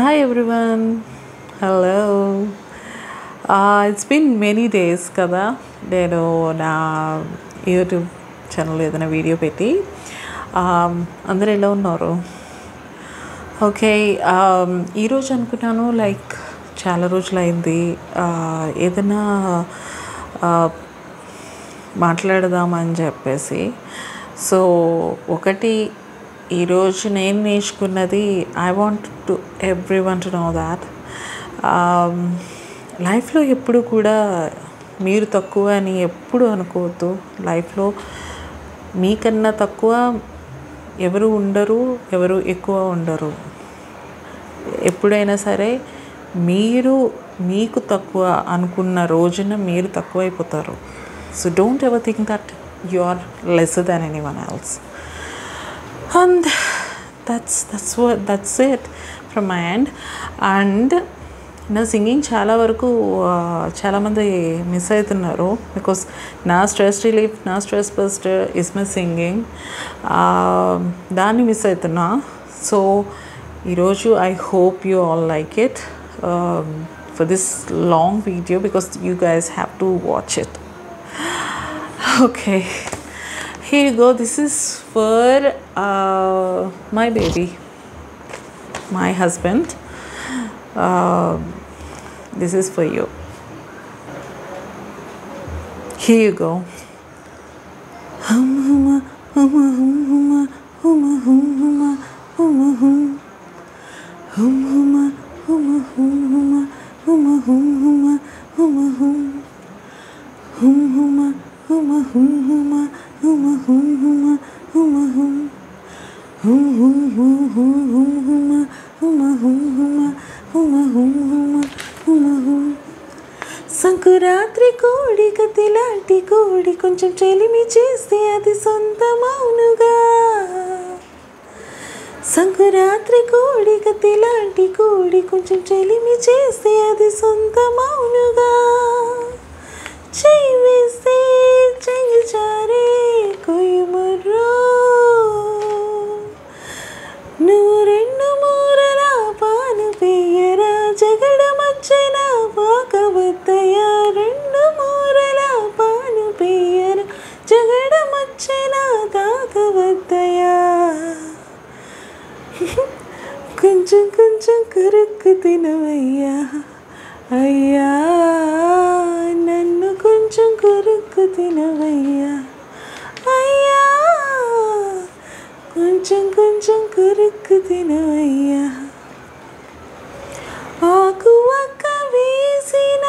Hi everyone, hello. It's been many days kada నేను నా YouTube channel ఏదైనా video పెట్టి అందరూ ఎలా ఉన్నారు? ఓకే, ఈరోజు అనుకున్నాను లైక్ చాలా రోజులైంది ఏదైనా మాట్లాడదామని చెప్పేసి. సో ఒకటి ఈరోజు నేను నేర్చుకున్నది, I want to everyone to know that లైఫ్లో ఎప్పుడు కూడా మీరు తక్కువ అని ఎప్పుడు అనుకోవద్దు. లైఫ్లో మీకన్నా తక్కువ ఎవరు ఉండరు, ఎవరు ఎక్కువ ఉండరు. ఎప్పుడైనా సరే మీరు మీకు తక్కువ అనుకున్న రోజున మీరు తక్కువ అయిపోతారు. So don't ever think that you are lesser than anyone else. And that's it from my end. And నా సింగింగ్ చాలా వరకు చాలామంది మిస్ అవుతున్నారు, బికాస్ నా స్ట్రెస్ రిలీఫ్, నా stress buster is my singing. దాన్ని మిస్ అవుతున్నా. సో ఈరోజు I hope you all like it for this long video because you guys have to watch it. Okay, here you go. This is for my baby, my husband. This is for you. Here you go. Sankranti కోడి కతిలాంటి కోడి కొంచెం చెలిమి చేస్తే అది సొంతమౌనుగా. సంకురాత్రి కోడి కతిలాంటి కోడి కొంచెం చెలిమి చేస్తే అది సొంతమౌనుగా. చెయ్యి వేస్తే చెయ్యి జారే కొయ్యమర్రో, నువ్వు రెండు మూరల పాను పెయ్యరా, జగడ మధ్యన పాకవద్దయ్యా. రెండు మూరల పాను పెయ్యరా, జగడ మధ్యన తాకవద్దయ్యా. కొంచెం కొంచెం కొరుక్కు తినవయ్యా అయ్యా, నన్ను కొంచెం కొరుక్కు తినవయ్యా అయ్యా, కొంచెం కొంచెం కొరుక్కు తినవయ్యా. ఆకు ఒక్క వేసిన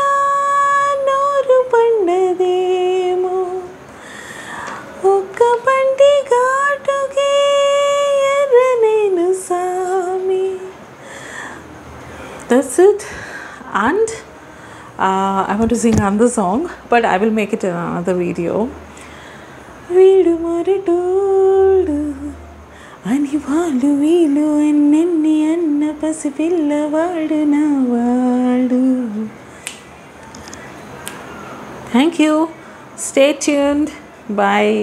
నోరు పండదేమో, ఒక్క పంటి ఘాటుకే ఎర్ర నేను సామి. That's it. And I want to sing another song, but I will make it in another video. వీడు మొరటోడు అని వాళ్ళు వీళ్ళు ఎన్నెన్ని అన్న పసిపిల్లవాడు నా వాడు. Thank you. Stay tuned. Bye.